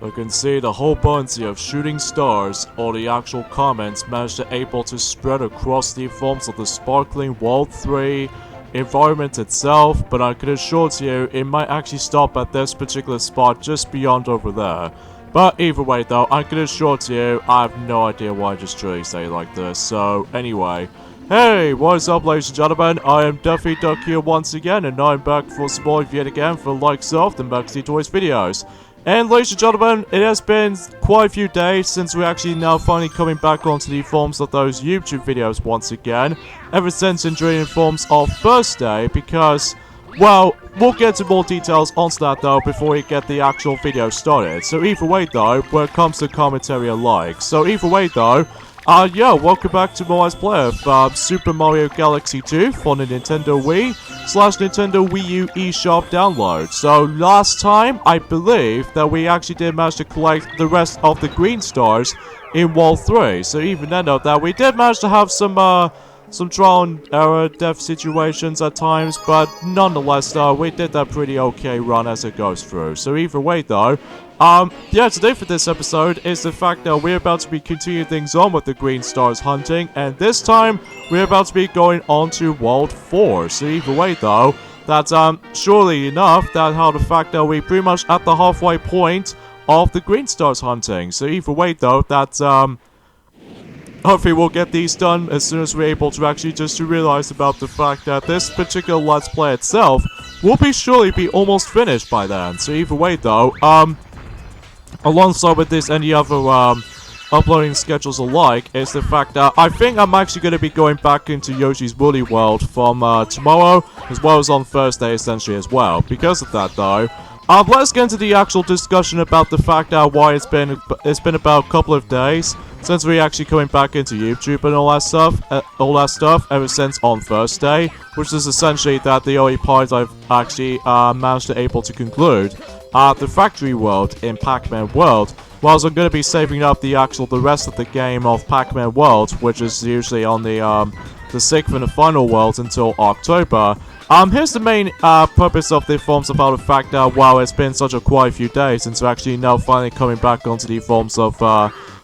I can see the whole bunch of shooting stars, or the actual comments, managed to able to spread across the forms of the sparkling World 3 environment itself, but I can assure you it might actually stop at this particular spot just beyond over there. But either way though, I can assure you I have no idea why I just truly say it like this. So anyway, hey, what is up ladies and gentlemen, I am Duffy Duck here once again, and I'm back for some more yet again for likes of the Maxi Toys videos. And ladies and gentlemen, it has been quite a few days since we're actually now finally coming back onto the forms of those YouTube videos once again. Ever since enjoying forms of Thursday, because, well, we'll get to more details onto that though before we get the actual video started. So either way though, when it comes to commentary alike. So either way though, yeah, welcome back to more Let's Play of Super Mario Galaxy 2 for the Nintendo Wii / Nintendo Wii U eShop download. So last time, I believe that we actually did manage to collect the rest of the green stars in World 3. So even then though, that we did manage to have some trial and error death situations at times, but nonetheless though, we did that pretty okay run as it goes through. So either way though, yeah, today for this episode is the fact that we're about to be continuing things on with the Green Stars hunting, and this time, we're about to be going on to World 4. So either way though, that's, surely enough, that how the fact that we're pretty much at the halfway point of the Green Stars hunting. So either way though, that's, hopefully we'll get these done as soon as we're able to actually just to realize about the fact that this particular Let's Play itself will surely be almost finished by then. So either way though, alongside with this any other uploading schedules alike is the fact that I think I'm actually going to be going back into Yoshi's Woolly World from tomorrow as well as on Thursday essentially as well. Because of that though, let's get into the actual discussion about the fact that why it's been about a couple of days since we're actually coming back into YouTube and all that stuff ever since on Thursday, which is essentially that the only part I've actually managed to able to conclude the Factory World in Pac-Man World, whilst I'm going to be saving up the rest of the game of Pac-Man World, which is usually on the 6th and the final world until October. Here's the main purpose of the forms about the fact that while it's been such a quite a few days since we're actually now finally coming back onto the forms of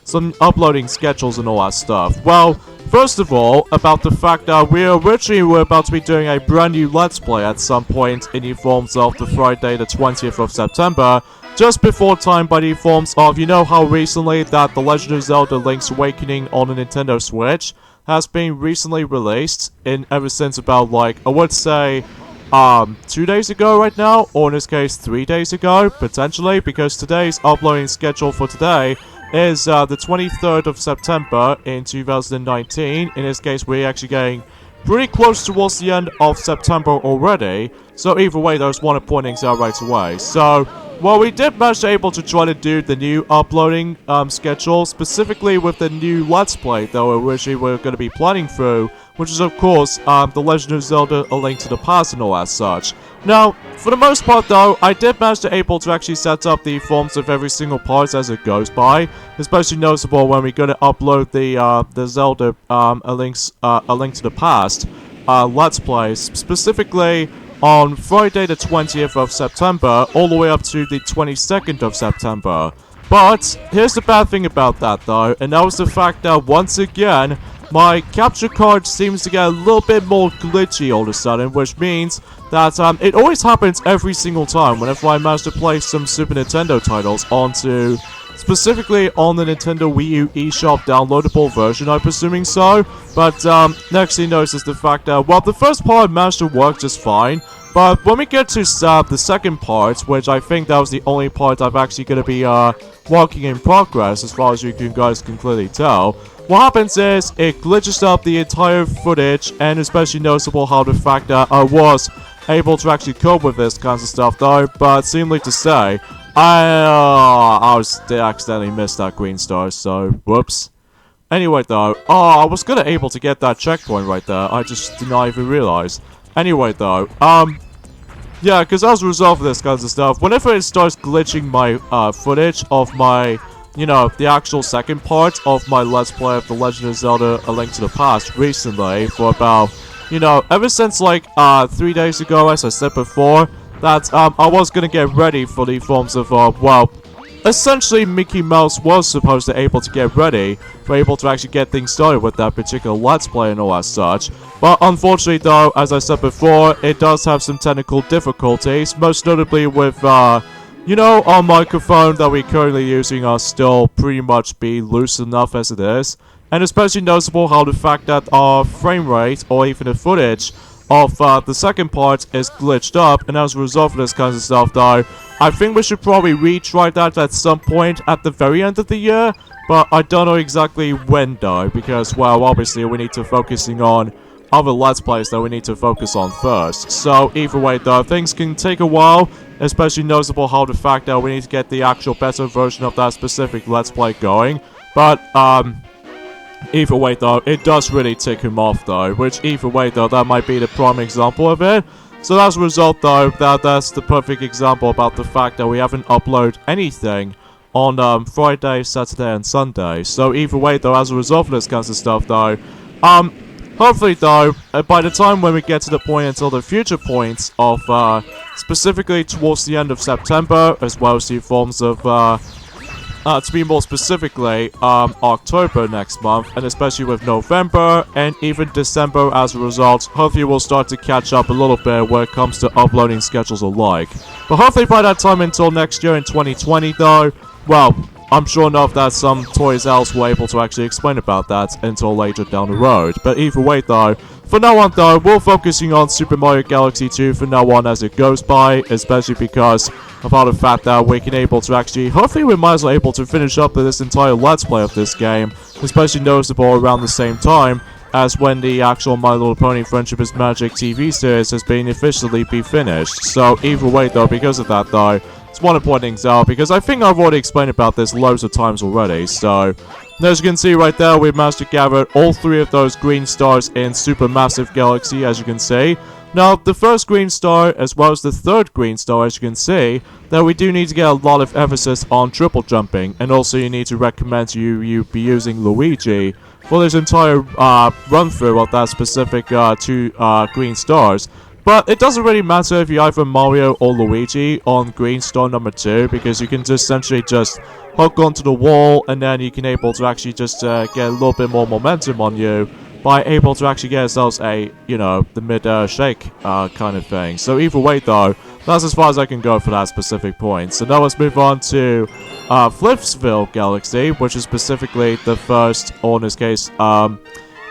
some uploading schedules and all that stuff. Well, first of all, about the fact that we originally were about to be doing a brand new Let's Play at some point in the forms of the Friday the 20th of September, just before time by the forms of, you know how recently that The Legend of Zelda Link's Awakening on the Nintendo Switch has been recently released ever since about, like, I would say 2 days ago right now, or in this case 3 days ago, potentially, because today's uploading schedule for today is the 23rd of September in 2019. In this case, we're actually getting pretty close towards the end of September already. So either way, there's one pointing out right away. So, well, we did manage to able to try to do the new uploading schedule, specifically with the new Let's Play, though originally we're going to be planning through, which is of course The Legend of Zelda A Link to the Past and all as such. Now, for the most part though, I did manage to able to actually set up the forms of every single part as it goes by, especially noticeable when we're going to upload the Zelda A Link to the Past Let's Plays, specifically on Friday the 20th of September all the way up to the 22nd of September. But here's the bad thing about that though, and that was the fact that once again my capture card seems to get a little bit more glitchy all of a sudden, which means that it always happens every single time whenever I manage to play some Super Nintendo titles onto, specifically on the Nintendo Wii U eShop downloadable version, I'm presuming so. But next thing you notice is the fact that, well, the first part managed to work just fine, but when we get to the second part, which I think that was the only part I'm actually going to be working in progress as far as you guys can clearly tell, what happens is it glitches up the entire footage, and especially noticeable how the fact that I was able to actually cope with this kinds of stuff though, but seemingly to say, I accidentally missed that green star, so whoops. Anyway though, I was gonna able to get that checkpoint right there, I just did not even realize. Anyway though, yeah, because as a result of this kinds of stuff, whenever it starts glitching my footage of my, you know, the actual second part of my Let's Play of The Legend of Zelda A Link to the Past recently for about, you know, ever since like 3 days ago, as I said before, that I was gonna get ready for the forms of, well, essentially Mickey Mouse was supposed to able to get ready for able to actually get things started with that particular Let's Play and all as such. But unfortunately though, as I said before, it does have some technical difficulties, most notably with, you know, our microphone that we're currently using are still pretty much be loose enough as it is. And especially noticeable how the fact that our frame rate, or even the footage, of the second part is glitched up, and as a result of this kind of stuff though, I think we should probably retry that at some point at the very end of the year, but I don't know exactly when though, because, well, obviously we need to focusing on other Let's Plays that we need to focus on first. So either way though, things can take a while, especially noticeable how the fact that we need to get the actual better version of that specific Let's Play going, but either way though, it does really tick him off though, which either way though, that might be the prime example of it. So as a result though, that's the perfect example about the fact that we haven't uploaded anything on Friday, Saturday and Sunday. So either way though, as a result of this kind of stuff though, hopefully though, by the time when we get to the point until the future points of, specifically towards the end of September, as well as the forms of, to be more specifically, October next month, and especially with November and even December as a result, hopefully we'll start to catch up a little bit when it comes to uploading schedules alike. But hopefully by that time until next year in 2020 though, well, I'm sure enough that some Toys else were able to actually explain about that until later down the road. But either way though, for now on though, we're focusing on Super Mario Galaxy 2 for now on as it goes by, especially because of how the fact that we can able to actually, hopefully we might as well able to finish up this entire Let's Play of this game, especially noticeable around the same time as when the actual My Little Pony Friendship is Magic TV series has been officially finished. So either way though, because of that though, it's one important things out, because I think I've already explained about this loads of times already. So as you can see right there, we've managed to gather all 3 of those green stars in Supermassive Galaxy, as you can see. Now, the first green star, as well as the third green star, as you can see, that we do need to get a lot of emphasis on triple jumping, and also you need to recommend you be using Luigi for this entire run-through of that specific 2 green stars. But it doesn't really matter if you either Mario or Luigi on green star number 2, because you can just essentially just hook onto the wall, and then you can able to actually just get a little bit more momentum on you by able to actually get yourselves a, you know, the mid-air shake kind of thing. So either way though, that's as far as I can go for that specific point. So now let's move on to Flipsville Galaxy, which is specifically the first, or in this case,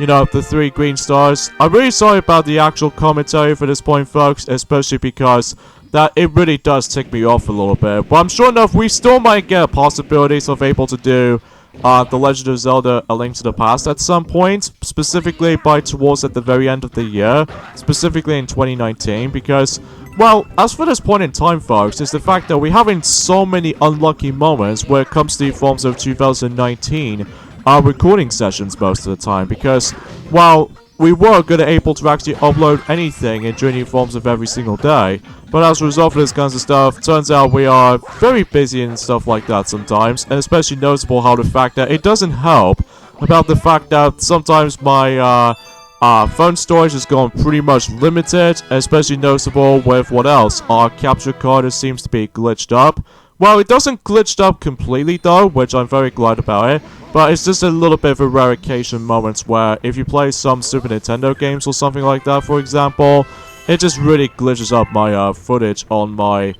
you know, the 3 green stars. I'm really sorry about the actual commentary for this point, folks, especially because that it really does tick me off a little bit. But I'm sure enough we still might get possibilities of able to do The Legend of Zelda A Link to the Past at some point, specifically by towards at the very end of the year, specifically in 2019, because, well, as for this point in time, folks, is the fact that we're having so many unlucky moments when it comes to the forms of 2019 recording sessions most of the time, because, while we were going to able to actually upload anything in during the forms of every single day, but as a result of this kinds of stuff, turns out we are very busy and stuff like that sometimes, and especially noticeable how the fact that it doesn't help about the fact that sometimes my phone storage has gone pretty much limited, especially noticeable with what else, our capture card seems to be glitched up. Well, it doesn't glitched up completely though, which I'm very glad about it, but it's just a little bit of a rare occasion moments where if you play some Super Nintendo games or something like that, for example, it just really glitches up my footage on my,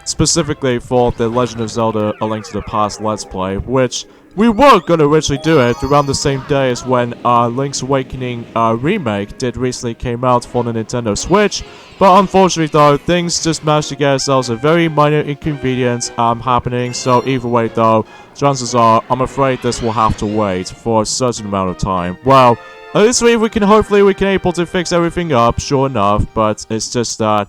specifically for The Legend of Zelda A Link to the Past Let's Play, which we were going to originally do it around the same day as when Link's Awakening remake did recently came out for the Nintendo Switch, but unfortunately though, things just managed to get ourselves a very minor inconvenience happening, so either way though, chances are, I'm afraid this will have to wait for a certain amount of time. Well, at least hopefully we can able to fix everything up, sure enough, but it's just that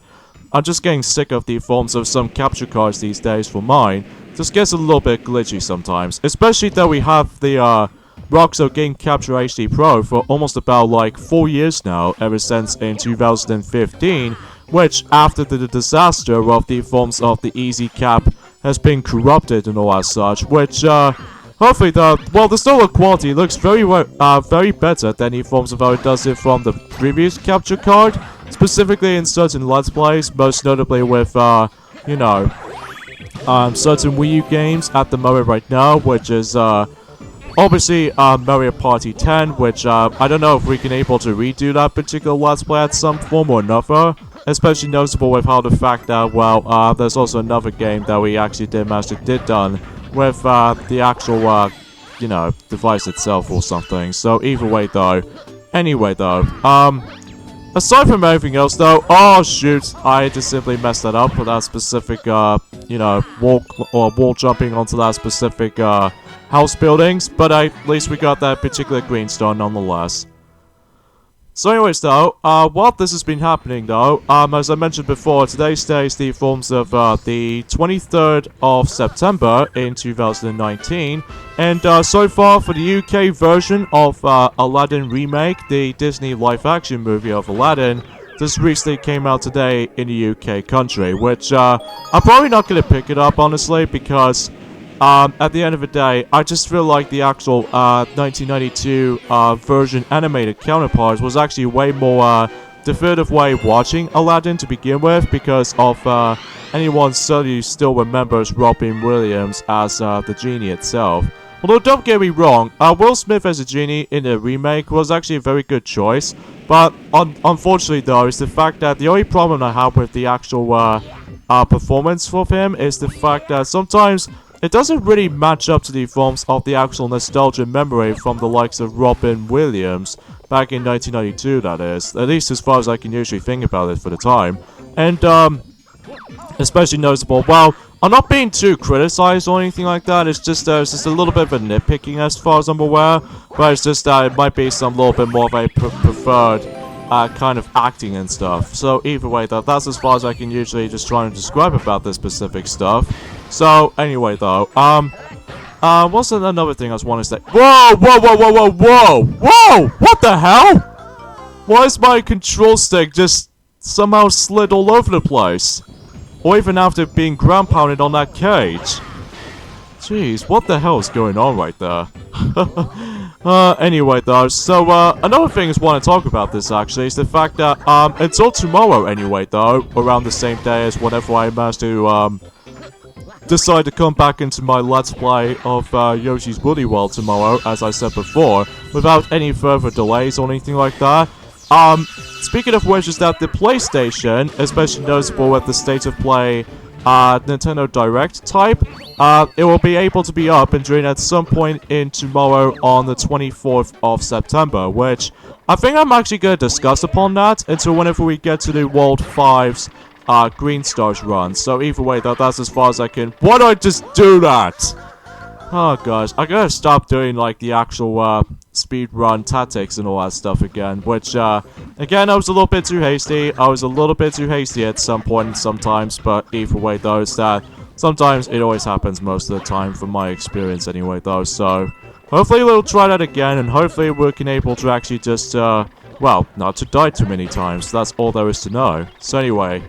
I'm just getting sick of the forms of some capture cards these days for mine. Just gets a little bit glitchy sometimes, especially that we have the Roxo Game Capture HD Pro for almost about like 4 years now, ever since in 2015, which after the disaster of the forms of the Easy Cap has been corrupted and all as such, which hopefully the solar quality looks very better than the forms of how it does it from the previous capture card, specifically in certain Let's Plays, most notably with you know, certain Wii U games at the moment right now, which is obviously Mario Party 10, which I don't know if we can able to redo that particular Let's Play at some form or another. Especially noticeable with how the fact that, well, there's also another game that we actually did manage to did done with the actual, you know, device itself or something. So either way though, anyway though, aside from everything else though, oh shoot, I just simply messed that up with that specific, you know, wall jumping onto that specific, house buildings, but at least we got that particular green star nonetheless. So anyways though, while this has been happening though, as I mentioned before, today's day is the forms of the 23rd of September in 2019, and so far for the UK version of Aladdin Remake, the Disney live-action movie of Aladdin, this recently came out today in the UK country, which I'm probably not going to pick it up honestly, because at the end of the day, I just feel like the actual 1992 version animated counterpart was actually way more definitive way of watching Aladdin to begin with, because of anyone certainly still remembers Robin Williams as the genie itself. Although don't get me wrong, Will Smith as a genie in the remake was actually a very good choice, but unfortunately though is the fact that the only problem I have with the actual performance of him is the fact that sometimes it doesn't really match up to the forms of the actual nostalgia memory from the likes of Robin Williams back in 1992, that is. At least as far as I can usually think about it for the time. And, especially noticeable, well, I'm not being too criticized or anything like that, it's just a little bit of a nitpicking as far as I'm aware, but it's just that it might be some little bit more of a preferred kind of acting and stuff. So either way though, that's as far as I can usually just try and describe about this specific stuff. So anyway though, what's another thing I was wanting to say? Whoa, whoa, whoa, whoa, whoa, whoa, whoa! What the hell? Why is my control stick just somehow slid all over the place? Or even after being ground pounded on that cage? Jeez, what the hell is going on right there? Anyway though, so, another thing I want to talk about this actually is the fact that, until tomorrow anyway though, around the same day as whenever I managed to, decide to come back into my Let's Play of, Yoshi's Woolly World tomorrow, as I said before, without any further delays or anything like that. Speaking of which is that the PlayStation, especially noticeable with the State of Play, Nintendo Direct type, it will be able to be up and doing at some point in tomorrow on the 24th of September, which I think I'm actually going to discuss upon that until whenever we get to the World 5's Green Stars run. So either way though, that's as far as I can. Why do I just do that? Oh gosh, I gotta stop doing like the actual speed run tactics and all that stuff again, which again I was a little bit too hasty. I was a little bit too hasty at some point sometimes, but either way though, it's that sometimes it always happens most of the time from my experience anyway though. So hopefully we'll try that again, and hopefully we can able to actually just well, not to die too many times. That's all there is to know. So anyway,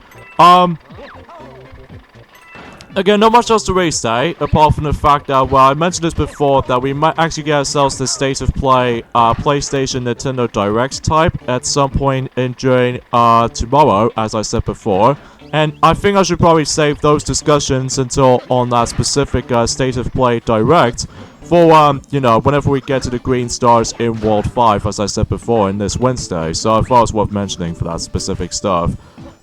again, not much else to really say, apart from the fact that, well, I mentioned this before, that we might actually get ourselves the State of Play, PlayStation Nintendo Direct type at some point during, tomorrow, as I said before. And I think I should probably save those discussions until on that specific, State of Play Direct for, you know, whenever we get to the Green Stars in World 5, as I said before, in this Wednesday. So I thought it was worth mentioning for that specific stuff.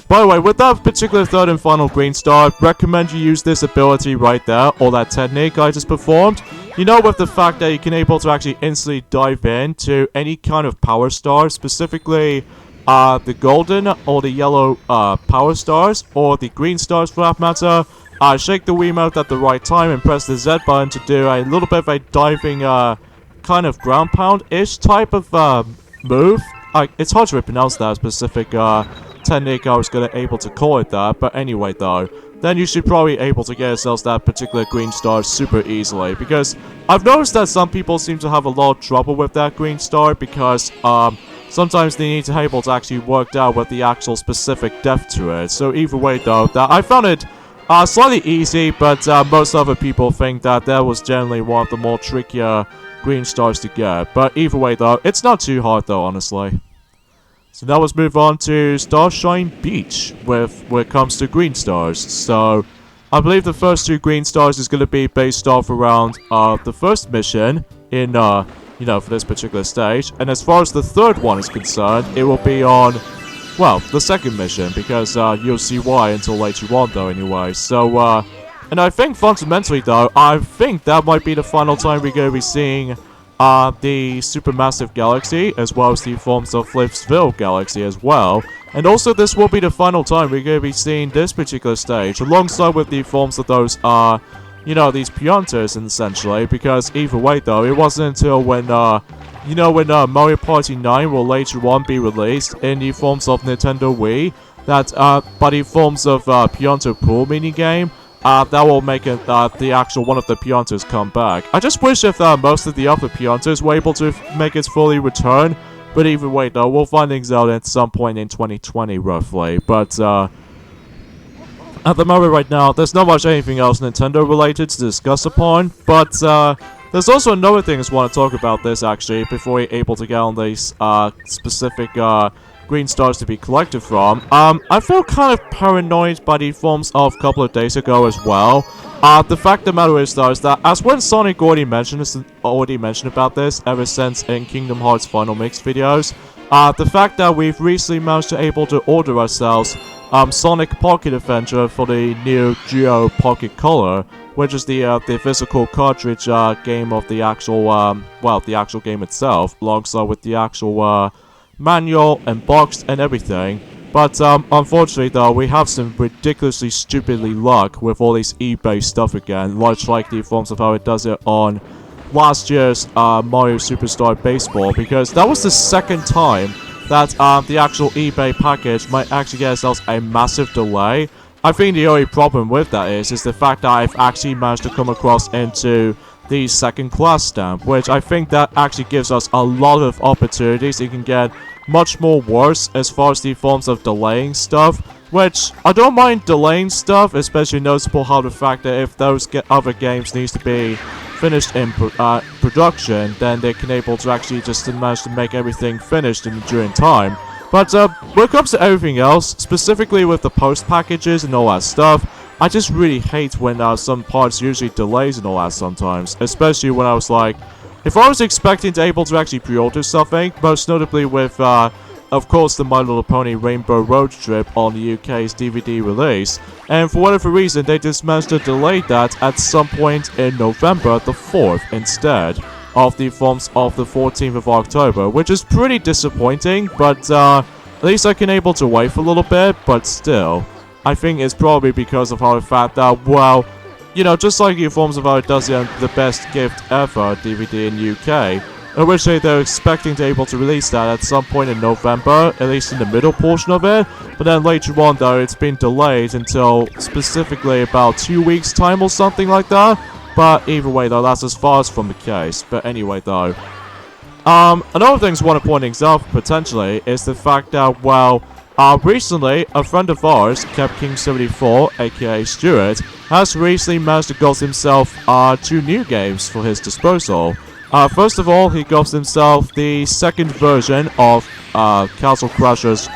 By the way, with that particular third and final green star, I'd recommend you use this ability right there, or that technique I just performed. You know, with the fact that you can able to actually instantly dive into any kind of power star, specifically the golden or the yellow power stars, or the green stars for that matter. Shake the Wiimote at the right time and press the Z button to do a little bit of a diving kind of ground pound-ish type of move. It's hard to pronounce that specific technique I was able to call it that, but anyway though, then you should probably able to get yourselves that particular green star super easily, because I've noticed that some people seem to have a lot of trouble with that green star, because sometimes they need to be able to actually work out with the actual specific depth to it. So either way though, that I found it slightly easy, but most other people think that was generally one of the more trickier green stars to get. But either way though, it's not too hard though, honestly. So now let's move on to Starshine Beach when it comes to green stars. So, I believe the first 2 green stars is going to be based off around the first mission in, you know, for this particular stage. And as far as the third one is concerned, it will be on, well, the second mission, because you'll see why until later on, though, anyway. So, and I think fundamentally, though, I think that might be the final time we're going to be seeing the Supermassive Galaxy, as well as the forms of Flipsville Galaxy as well. And also, this will be the final time we're going to be seeing this particular stage, alongside with the forms of those, you know, these Piantas, essentially, because either way, though, it wasn't until when, you know, when Mario Party 9 will later on be released in the forms of Nintendo Wii, that, by the forms of, Pianta Pool minigame, that will make it, the actual one of the Piantas come back. I just wish if, most of the other Piantas were able to make its fully return, but either way, though, we'll find things out at some point in 2020, roughly. But, at the moment right now, there's not much anything else Nintendo-related to discuss upon, but, there's also another thing I just want to talk about this, actually, before we're able to get on these, specific, green stars to be collected from. I feel kind of paranoid by the forms of a couple of days ago as well. The fact of the matter is, though, is that as when Sonic already mentioned about this ever since in Kingdom Hearts Final Mix videos, the fact that we've recently managed to able to order ourselves Sonic Pocket Adventure for the new Geo Pocket Color, which is the physical cartridge game of the actual, well, the actual game itself, alongside with the actual manual and box and everything. But unfortunately, though, we have some ridiculously stupidly luck with all these eBay stuff again, much like the forms of how it does it on last year's Mario Superstar Baseball, because that was the second time that the actual eBay package might actually get ourselves a massive delay. I think the only problem with that is the fact that I've actually managed to come across into the second class stamp, which I think that actually gives us a lot of opportunities. You can get much more worse as far as the forms of delaying stuff, which I don't mind delaying stuff, especially noticeable how the fact that if those other games needs to be finished in production, then they can able to actually just manage to make everything finished during time. But when it comes to everything else, specifically with the post packages and all that stuff, I just really hate when some parts usually delays and all that sometimes, especially when I was like, if I was expecting to able to actually pre-order something, most notably with, of course, the My Little Pony Rainbow Road Trip on the UK's DVD release, and for whatever reason, they just managed to delay that at some point in November the 4th instead of the forms of the 14th of October, which is pretty disappointing, but at least I can able to wait for a little bit, but still, I think it's probably because of how the fact that, well, you know, just like the forms of how it does the best gift ever DVD in UK, in which they're expecting to able to release that at some point in November, at least in the middle portion of it, but then later on, though, it's been delayed until specifically about 2 weeks time or something like that. But either way, though, that's as far as from the case. But anyway, though, another thing I want to point out potentially is the fact that, well, recently, a friend of ours, KepKing74, aka Stuart, has recently managed to get himself 2 new games for his disposal. First of all, he got himself the second version of Castle Crashers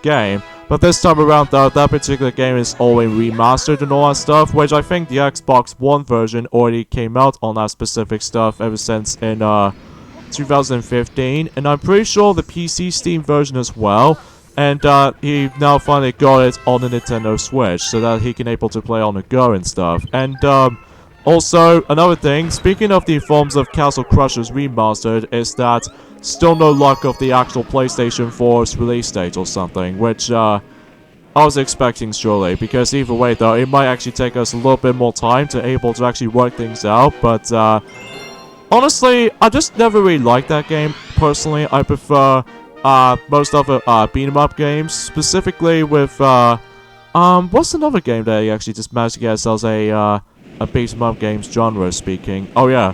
game. But this time around, though, that particular game is already remastered and all that stuff, which I think the Xbox One version already came out on that specific stuff ever since in 2015, and I'm pretty sure the PC Steam version as well, and he now finally got it on the Nintendo Switch, so that he can able to play on the go and stuff. And also, another thing, speaking of the forms of Castle Crashers Remastered, is that still no luck of the actual PlayStation 4's release date or something, which I was expecting surely, because either way, though, it might actually take us a little bit more time to able to actually work things out, but honestly, I just never really liked that game. Personally, I prefer most other beat-em-up games, specifically with what's another game that you actually just managed to get ourselves a beat-em-up games genre speaking? Oh yeah,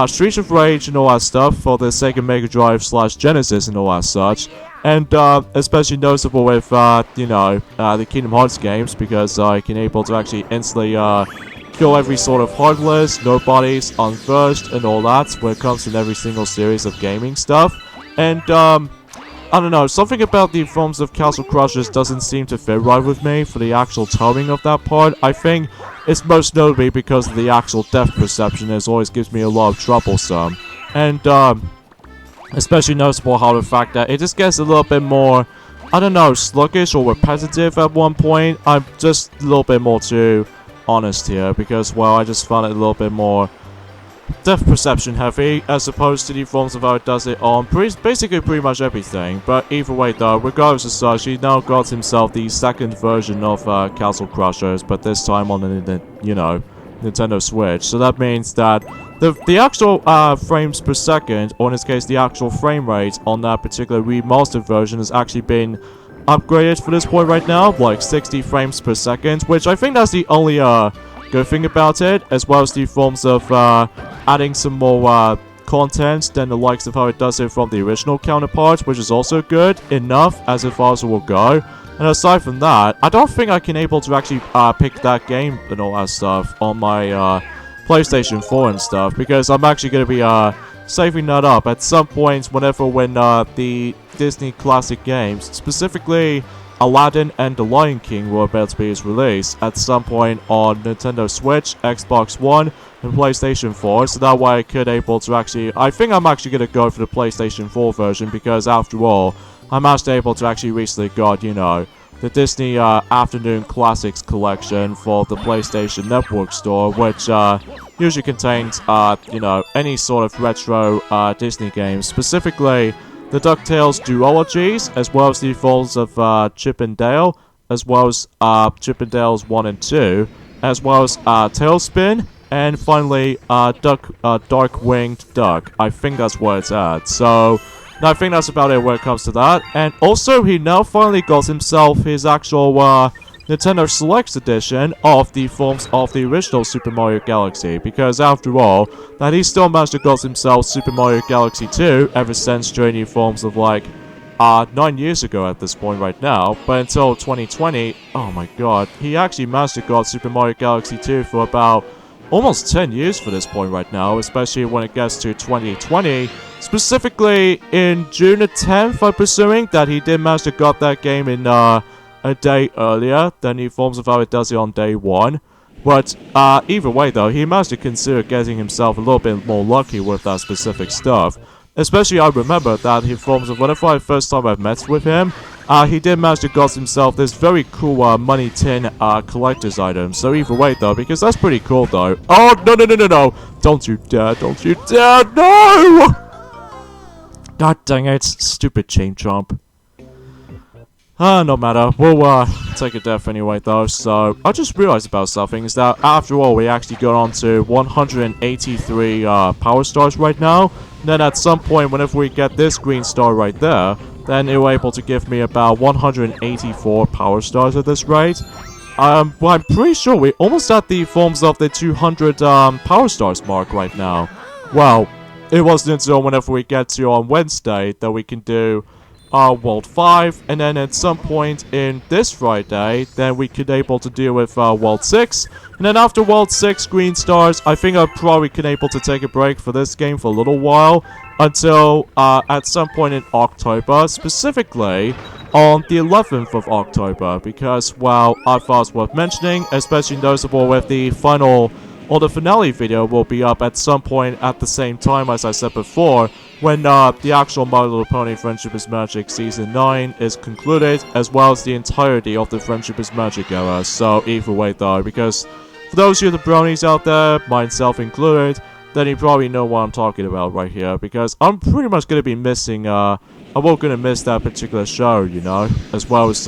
Streets of Rage and all that stuff for the Sega Mega Drive / Genesis and all that such, and especially noticeable with you know, the Kingdom Hearts games, because I can able to actually instantly kill every sort of heartless, nobodies, unversed, and all that when it comes to every single series of gaming stuff. And I don't know, something about the forms of Castle Crushers doesn't seem to fit right with me for the actual towing of that part. I think it's most notably because of the actual depth perception, it always gives me a lot of troublesome. And, especially noticeable how the fact that it just gets a little bit more, I don't know, sluggish or repetitive at one point. I'm just a little bit more too honest here because, well, I just found it a little bit more depth perception heavy as opposed to the forms of how it does it on basically pretty much everything. But either way though, regardless of such, he now got himself the second version of Castle Crushers, but this time on the, you know, Nintendo Switch. So that means that the actual frames per second, or in this case the actual frame rate on that particular remastered version has actually been upgraded for this point right now, like 60 frames per second, which I think that's the only good thing about it, as well as the forms of adding some more content than the likes of how it does it from the original counterpart, which is also good enough as far as it will go. And aside from that, I don't think I can able to actually pick that game and all that stuff on my PlayStation 4 and stuff, because I'm actually going to be saving that up at some point whenever when the Disney classic games, specifically Aladdin and The Lion King, were about to be released at some point on Nintendo Switch, Xbox One, and PlayStation 4, so that way I could able to actually, I think I'm actually going to go for the PlayStation 4 version, because after all, I'm actually able to actually recently got, you know, the Disney Afternoon Classics collection for the PlayStation Network store, which usually contains, you know, any sort of retro Disney games, specifically the DuckTales duologies, as well as the forms of Chip and Dale, as well as Chip and Dale's 1 and 2, as well as Tailspin, and finally Dark-Winged Duck. I think that's where it's at. So I think that's about it when it comes to that. And also, he now finally got himself his actual Nintendo Selects edition of the forms of the original Super Mario Galaxy, because after all, that he still managed to got himself Super Mario Galaxy 2 ever since during the forms of like 9 years ago at this point right now, but until 2020, oh my god, he actually managed to got Super Mario Galaxy 2 for about almost 10 years for this point right now, especially when it gets to 2020, specifically in June the 10th, I'm presuming that he did manage to got that game in a day earlier than the forms of how it does it on day 1. But either way though, he managed to consider getting himself a little bit more lucky with that specific stuff. Especially I remember that he forms of whenever I first time I met with him, he did manage to got himself this very cool money tin collector's item. So either way though, because that's pretty cool though. Oh no no no no no! Don't you dare! Don't you dare! No! God dang it! Stupid Chain Chomp. No matter, we'll take a death anyway though, so I just realized about something, is that after all we actually got on to 183 power stars right now. Then at some point whenever we get this green star right there, then it will able to give me about 184 power stars at this rate. Well, I'm pretty sure we're almost at the forms of the 200 power stars mark right now. Well, it wasn't until whenever we get to on Wednesday that we can do World 5, and then at some point in this Friday, then we could able to deal with World 6, and then after World 6 green stars, I think I probably can able to take a break for this game for a little while, until at some point in October, specifically on the 11th of October, because, well, I thought it was worth mentioning, especially noticeable with the final, or the finale video will be up at some point at the same time as I said before, when the actual My Little Pony Friendship is Magic Season 9 is concluded, as well as the entirety of the Friendship is Magic era. So either way though, because for those of you the bronies out there, myself included, then you probably know what I'm talking about right here, because I'm pretty much going to be missing, I'm going to miss that particular show, you know, as well as,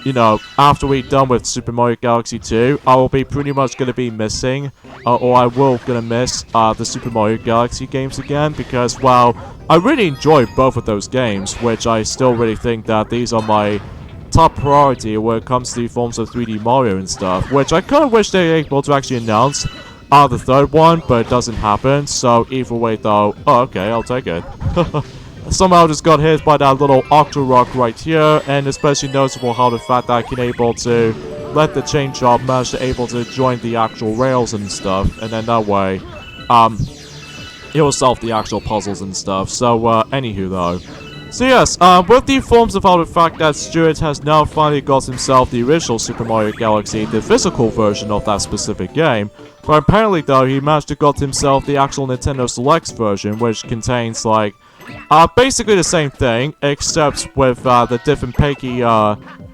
you know, after we're done with Super Mario Galaxy 2, I will be pretty much going to be missing, or I will going to miss, the Super Mario Galaxy games again, because, well, I really enjoy both of those games, which I still really think that these are my top priority when it comes to the forms of 3D Mario and stuff, which I kind of wish they were able to actually announce the third one, but it doesn't happen, so either way though, oh, okay, I'll take it. Somehow just got hit by that little Octorok right here, and especially noticeable how the fact that I can able to let the Chain Chomp manage to able to join the actual rails and stuff, and then that way, it will solve the actual puzzles and stuff. So, anywho though, So yes, with the forms of the fact that Stuart has now finally got himself the original Super Mario Galaxy, the physical version of that specific game, but apparently though he managed to got himself the actual Nintendo Selects version, which contains like, basically the same thing, except with the different Peggy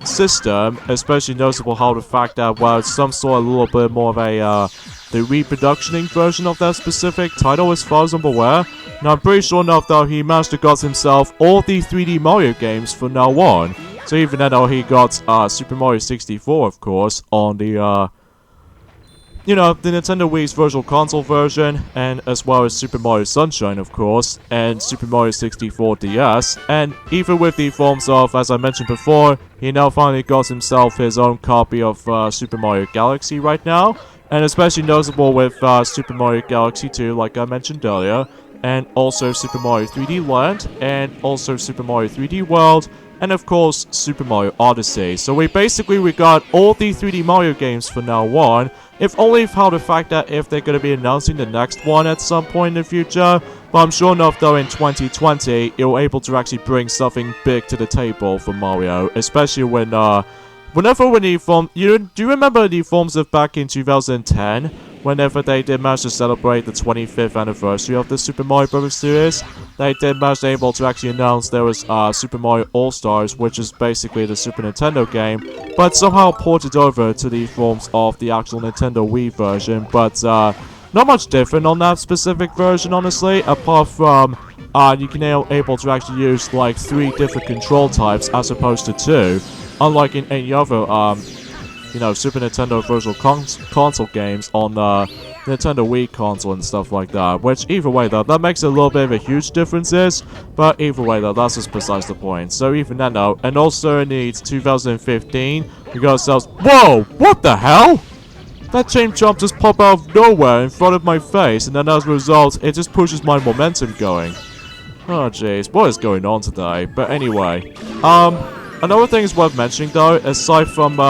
system, especially noticeable how the fact that, well, it's some sort of a little bit more of a, the reproductioning version of that specific title as far as I'm aware. Now I'm pretty sure enough though he managed to got himself all the 3D Mario games from now on. So even though he got Super Mario 64 of course on the you know, the Nintendo Wii's Virtual Console version, and as well as Super Mario Sunshine, of course, and Super Mario 64 DS, and even with the forms of, as I mentioned before, he now finally got himself his own copy of Super Mario Galaxy right now, and especially noticeable with Super Mario Galaxy 2, like I mentioned earlier, and also Super Mario 3D Land, and also Super Mario 3D World, and of course, Super Mario Odyssey. So we got all the 3D Mario games from now on, if only for the fact that if they're going to be announcing the next one at some point in the future. But I'm sure enough though in 2020, you're able to actually bring something big to the table for Mario, especially when, do you remember the forms of back in 2010? Whenever they did manage to celebrate the 25th anniversary of the Super Mario Bros. Series, they did manage to able to actually announce there was Super Mario All-Stars, which is basically the Super Nintendo game, but somehow ported over to the forms of the actual Nintendo Wii version, but not much different on that specific version, honestly, apart from you can able to actually use like 3 different control types as opposed to 2, unlike in any other you know, Super Nintendo Virtual Console games on the Nintendo Wii console and stuff like that. Which, either way though, that makes a little bit of a huge difference, but either way though, that's just besides the point. So even then though, and also in 2015, we got ourselves— Whoa! What the hell? That chain jump just popped out of nowhere in front of my face, and then as a result, it just pushes my momentum going. Oh jeez, what is going on today? But anyway, another thing is worth mentioning though, aside from,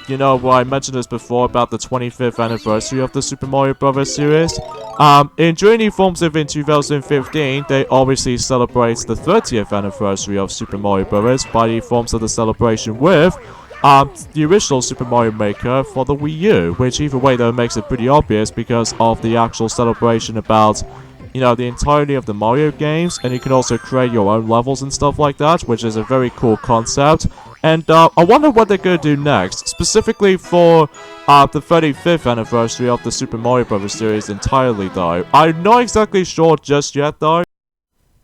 you know, I mentioned this before about the 25th anniversary of the Super Mario Bros. Series. During the forms of in 2015, they obviously celebrate the 30th anniversary of Super Mario Bros. By the forms of the celebration with the original Super Mario Maker for the Wii U, which either way though makes it pretty obvious because of the actual celebration about, you know, the entirety of the Mario games, and you can also create your own levels and stuff like that, which is a very cool concept. And I wonder what they're going to do next, specifically for the 35th anniversary of the Super Mario Bros. Series entirely though. I'm not exactly sure just yet though,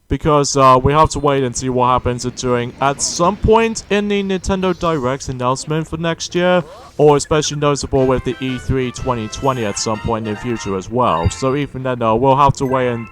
because we have to wait and see what happens during at some point in the Nintendo Direct's announcement for next year, or especially noticeable with the E3 2020 at some point in the future as well. So even then though, we'll have to wait and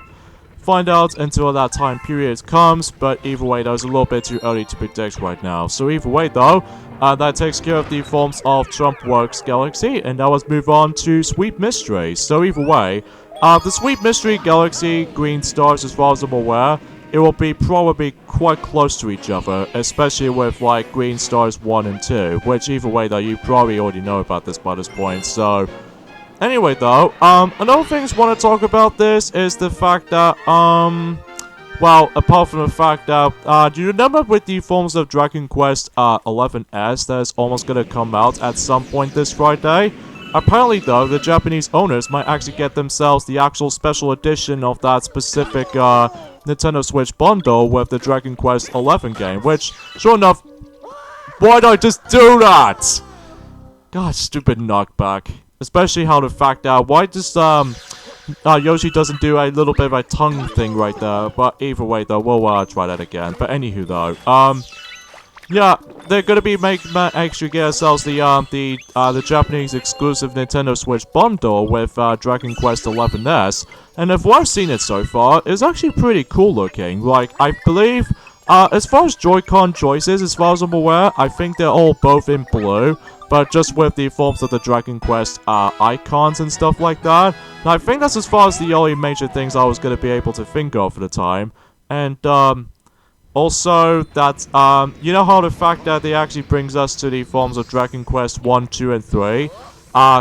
find out until that time period comes, but either way though, it's a little bit too early to predict right now. So either way though, that takes care of the forms of Trumpworks Galaxy, and now let's move on to Sweet Mystery. So either way, the Sweet Mystery Galaxy Green Stars, as far as I'm aware, it will be probably quite close to each other, especially with like Green Stars 1 and 2, which either way though, you probably already know about this by this point, so anyway though, another thing I want to talk about this is the fact that, well, apart from the fact that, do you remember with the forms of Dragon Quest 11S that is almost gonna come out at some point this Friday? Apparently though, the Japanese owners might actually get themselves the actual special edition of that specific Nintendo Switch bundle with the Dragon Quest 11 game, which, sure enough, why'd I just do that? God, stupid knockback. Especially how the fact that, why just, Yoshi doesn't do a little bit of a tongue thing right there, but either way though, we'll, try that again. But anywho though, yeah, they're gonna be actually get ourselves the Japanese exclusive Nintendo Switch bundle with, Dragon Quest 11S, and if what I've seen it so far, it's actually pretty cool looking. Like, I believe, as far as Joy-Con choices, as far as I'm aware, I think they're all both in blue, but just with the forms of the Dragon Quest icons and stuff like that. And I think that's as far as the only major things I was going to be able to think of for the time. And also that, you know how the fact that they actually brings us to the forms of Dragon Quest 1, 2, and 3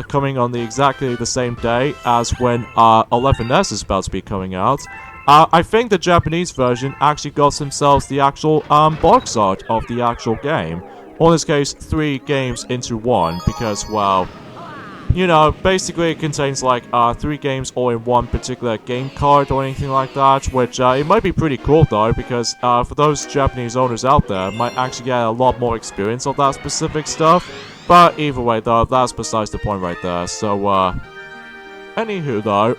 coming on exactly the same day as when 11S is about to be coming out. I think the Japanese version actually got themselves the actual box art of the actual game. Or in this case, 3 games into 1, because, well, you know, basically it contains like 3 games all in one particular game card or anything like that, which it might be pretty cool though, because for those Japanese owners out there, might actually get a lot more experience of that specific stuff. But either way though, that's besides the point right there. So anywho though,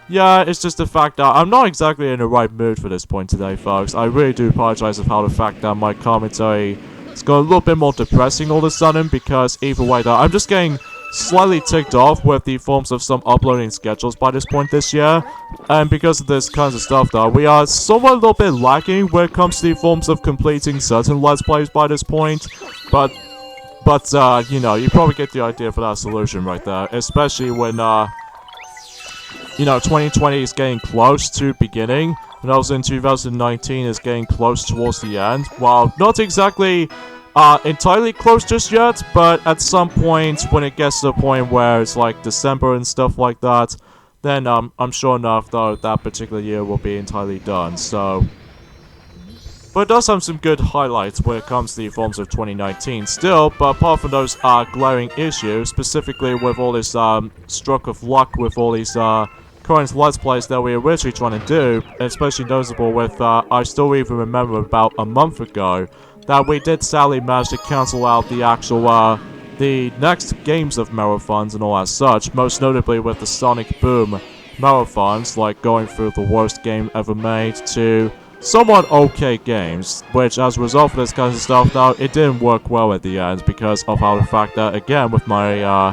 yeah, it's just the fact that I'm not exactly in the right mood for this point today, folks. I really do apologize of how the fact that my commentary has got a little bit more depressing all of a sudden, because either way though, I'm just getting slightly ticked off with the forms of some uploading schedules by this point this year, and because of this kinds of stuff though, we are somewhat a little bit lacking when it comes to the forms of completing certain Let's Plays by this point, but you know, you probably get the idea for that solution right there, especially when, you know, 2020 is getting close to beginning, and also in 2019 is getting close towards the end, while not exactly entirely close just yet, but at some point when it gets to the point where it's like December and stuff like that, then I'm sure enough though that particular year will be entirely done. So, but it does have some good highlights when it comes to the forms of 2019 still. But apart from those glaring issues, specifically with all this stroke of luck with all these current Let's Plays that we were originally trying to do, especially noticeable with I still even remember about a month ago that we did sadly manage to cancel out the actual, the next games of marathons and all as such, most notably with the Sonic Boom marathons, like going through the worst game ever made to somewhat okay games, which as a result of this kind of stuff, though, it didn't work well at the end because of how the fact that, again, with my,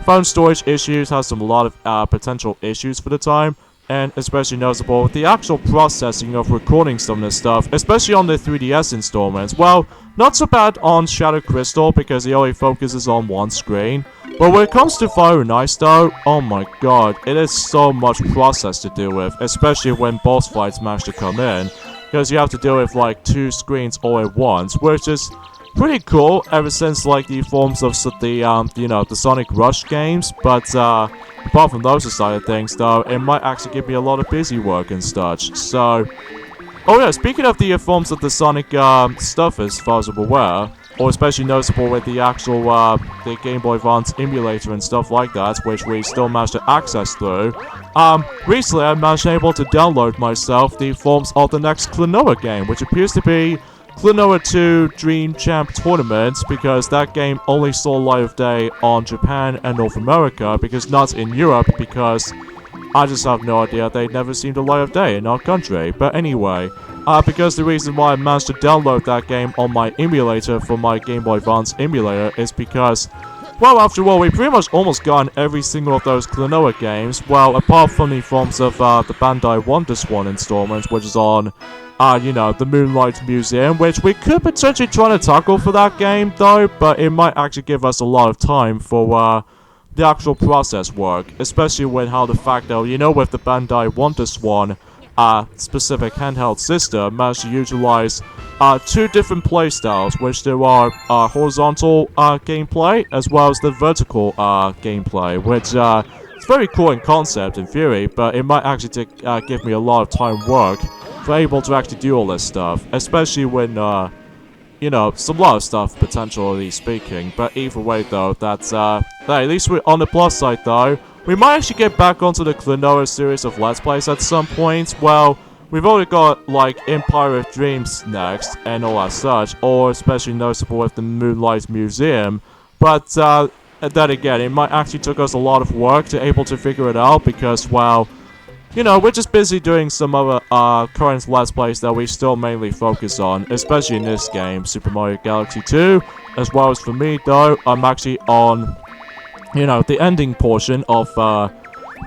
phone storage issues, has a lot of, potential issues for the time. And especially noticeable with the actual processing of recording some of this stuff, especially on the 3DS installments. Well, not so bad on Shadow Crystal because it only focuses on one screen. But when it comes to Fire and Ice though, oh my god, it is so much process to deal with, especially when boss fights manage to come in. Because you have to deal with like 2 screens all at once, which is pretty cool ever since like the forms of the you know, the Sonic Rush games, but apart from those side of things though, it might actually give me a lot of busy work and such. So, oh yeah, speaking of the forms of the Sonic stuff as far as I'm aware, or especially noticeable with the actual the Game Boy Advance emulator and stuff like that, which we still managed to access through, recently I managed to able to download myself the forms of the next Klonoa game, which appears to be Klonoa 2 Dream Champ Tournament, because that game only saw light of day on Japan and North America, because not in Europe, because I just have no idea, they never seem to light of day in our country. But anyway, because the reason why I managed to download that game on my emulator for my Game Boy Advance emulator is because, well, after all, we pretty much almost gotten every single of those Klonoa games, well, apart from the forms of the Bandai WonderSwan installment, which is on you know, the Moonlight Museum, which we could potentially try to tackle for that game, though, but it might actually give us a lot of time for, the actual process work, especially with how the fact that, you know, with the Bandai WonderSwan, specific handheld system, managed to utilize, 2 different playstyles, which there are, horizontal, gameplay, as well as the vertical, gameplay, which, it's very cool in concept, in theory, but it might actually give me a lot of time work for able to actually do all this stuff, especially when, you know, a lot of stuff, potentially speaking. But either way, though, that's, at least we're on the plus side, though. We might actually get back onto the Klonoa series of Let's Plays at some point. Well, we've already got, like, Empire of Dreams next, and all as such, or especially noticeable with the Moonlight Museum. But, then again, it might actually took us a lot of work to able to figure it out, because, well, you know, we're just busy doing some other current Let's Plays that we still mainly focus on, especially in this game, Super Mario Galaxy 2, as well as for me, though, I'm actually on, you know, the ending portion of,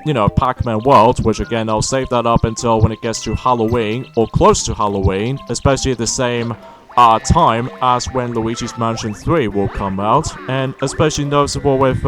you know, Pac-Man World, which again, I'll save that up until when it gets to Halloween, or close to Halloween, especially at the same time as when Luigi's Mansion 3 will come out, and especially noticeable with,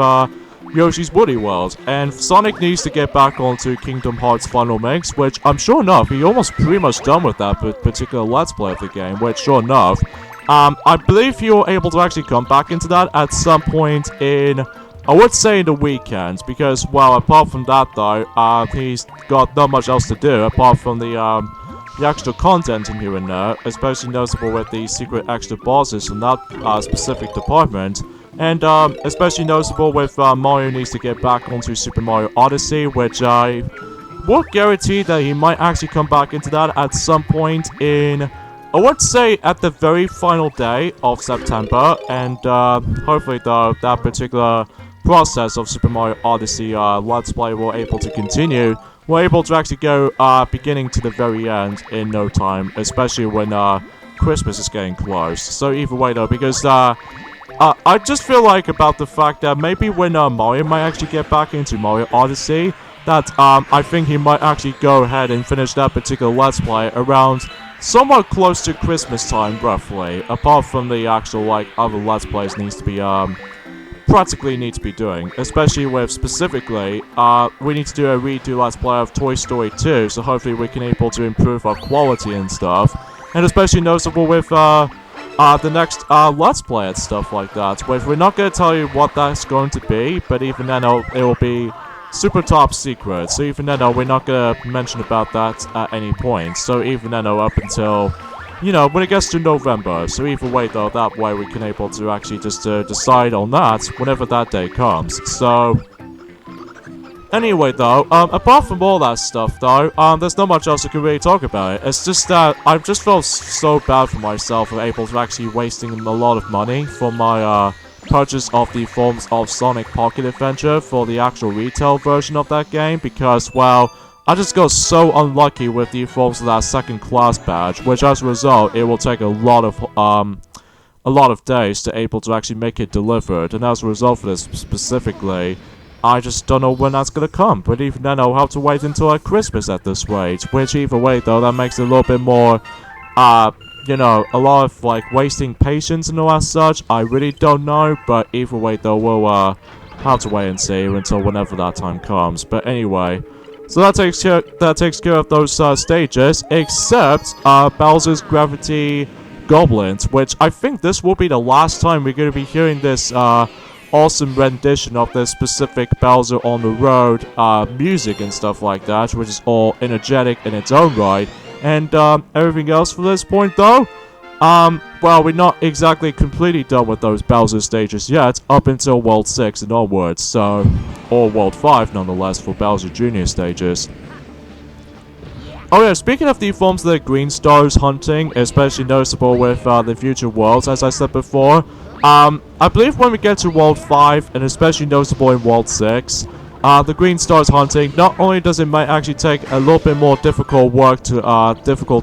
Yoshi's Woolly World, and Sonic needs to get back onto Kingdom Hearts Final Mix, which I'm sure enough, he almost pretty much done with that particular Let's Play of the game, which sure enough, I believe you're able to actually come back into that at some point in I would say in the weekends, because, well, apart from that, though, he's got not much else to do, apart from the extra content in here and there, especially noticeable with the secret extra bosses in that specific department. And especially noticeable with Mario needs to get back onto Super Mario Odyssey, which I will guarantee that he might actually come back into that at some point in, I would say, at the very final day of September. And hopefully, though, that particular process of Super Mario Odyssey Let's Play will able to continue. We're able to actually go beginning to the very end in no time, especially when Christmas is getting close. So either way, though, because I just feel like about the fact that maybe when Mario might actually get back into Mario Odyssey, that I think he might actually go ahead and finish that particular Let's Play around somewhat close to Christmas time, roughly. Apart from the actual, like, other Let's Plays needs to be, practically need to be doing. Especially with, specifically, we need to do a redo Let's Play of Toy Story 2, so hopefully we can able to improve our quality and stuff. And especially noticeable with, the next Let's Play and stuff like that, which we're not going to tell you what that's going to be, but even then it will be super top secret, so even then we're not going to mention about that at any point, so even then up until, you know, when it gets to November, so either way though, that way we can able to actually just decide on that whenever that day comes, so... Anyway, though, apart from all that stuff, though, there's not much else I can really talk about it. It's just that I just felt so bad for myself for able to actually wasting a lot of money for my, purchase of the forms of Sonic Pocket Adventure for the actual retail version of that game, because, well, I just got so unlucky with the forms of that second class badge, which as a result, it will take a lot of days to able to actually make it delivered, and as a result for this specifically, I just don't know when that's gonna come, but even then I'll have to wait until Christmas at this rate, which either way though, that makes it a little bit more, you know, a lot of, like, wasting patience and all that such. I really don't know, but either way though, we'll, have to wait and see until whenever that time comes. But anyway, so that takes care of those, stages, except, Bowser's Gravity Goblins, which I think this will be the last time we're gonna be hearing this, awesome rendition of this specific Bowser on the Road music and stuff like that, which is all energetic in its own right. And everything else for this point though, well, we're not exactly completely done with those Bowser stages yet, up until World 6 and onwards, so, or World 5 nonetheless for Bowser Jr. stages. Oh yeah, speaking of the forms of the Green Stars hunting, especially noticeable with the future worlds, as I said before, I believe when we get to World 5, and especially noticeable in World 6, the Green Stars hunting, not only does it might actually take a little bit more difficult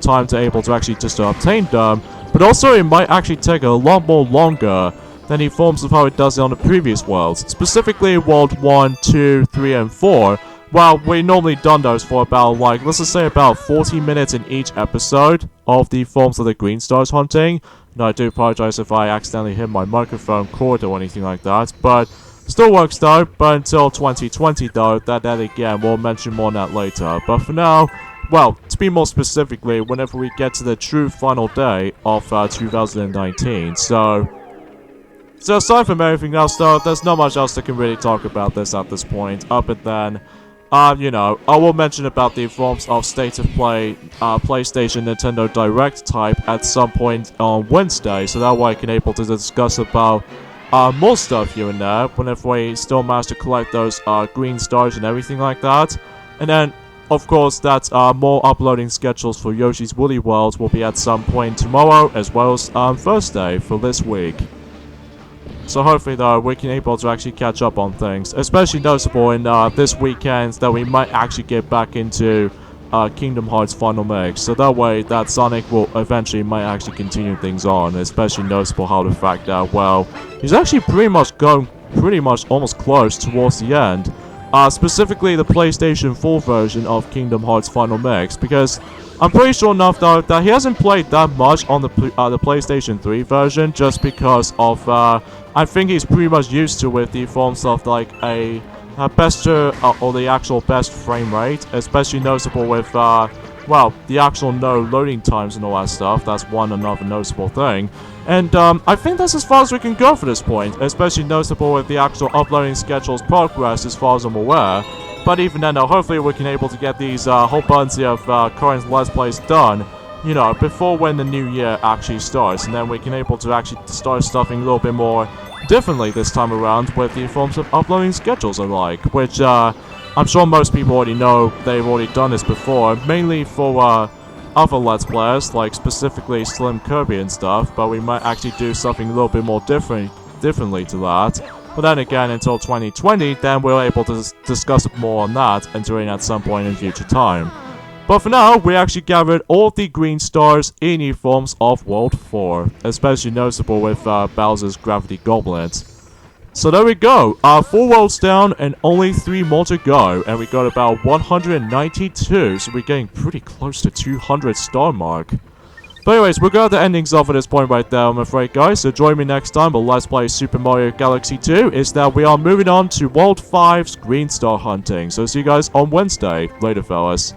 time to able to actually just obtain them, but also it might actually take a lot more longer than the forms of how it does it on the previous worlds, specifically World 1, 2, 3, and 4. Well, we normally done those for about, like, let's just say about 40 minutes in each episode of the forms of the Green Stars hunting. No, I do apologize if I accidentally hit my microphone cord or anything like that, but still works though. But until 2020 though, that again, we'll mention more on that later. But for now, well, to be more specifically, whenever we get to the true final day of 2019, so aside from everything else though, there's not much else that can really talk about this at this point, other than you know, I will mention about the forms of State of Play, PlayStation, Nintendo Direct type at some point on Wednesday, so that way I can able to discuss about more stuff here and there, whenever we still manage to collect those green stars and everything like that. And then, of course, that more uploading schedules for Yoshi's Woolly World will be at some point tomorrow, as well as Thursday for this week. So hopefully though, we can able to actually catch up on things, especially noticeable in this weekend that we might actually get back into Kingdom Hearts Final Mix, so that way that Sonic will eventually might actually continue things on, especially noticeable how the fact that, well, he's actually pretty much going almost close towards the end, specifically the PlayStation 4 version of Kingdom Hearts Final Mix, because I'm pretty sure enough though that he hasn't played that much on the PlayStation 3 version, just because of I think he's pretty much used to with the forms of like a better or the actual best frame rate, especially noticeable with well, the actual no loading times and all that stuff. That's one another noticeable thing. And I think that's as far as we can go for this point, especially noticeable with the actual uploading schedule's progress as far as I'm aware. But even then, hopefully we can able to get these whole bunch of current Let's Plays done, you know, before when the new year actually starts, and then we can able to actually start stuffing a little bit more differently this time around with the forms of uploading schedules alike, which I'm sure most people already know they've already done this before, mainly for other Let's Players, like specifically Slim Kirby and stuff, but we might actually do something a little bit more differently to that. But then again, until 2020, then we're able to discuss more on that entering at some point in future time. But for now, we actually gathered all of the green stars in the forms of World 4, especially noticeable with Bowser's Gravity Goblet. So there we go, 4 worlds down and only 3 more to go, and we got about 192, so we're getting pretty close to 200 star mark. But anyways, we're going to the endings off at this point right there, I'm afraid, guys, so join me next time when Let's Play Super Mario Galaxy 2, is that we are moving on to World 5's Green Star Hunting. So see you guys on Wednesday. Later, fellas.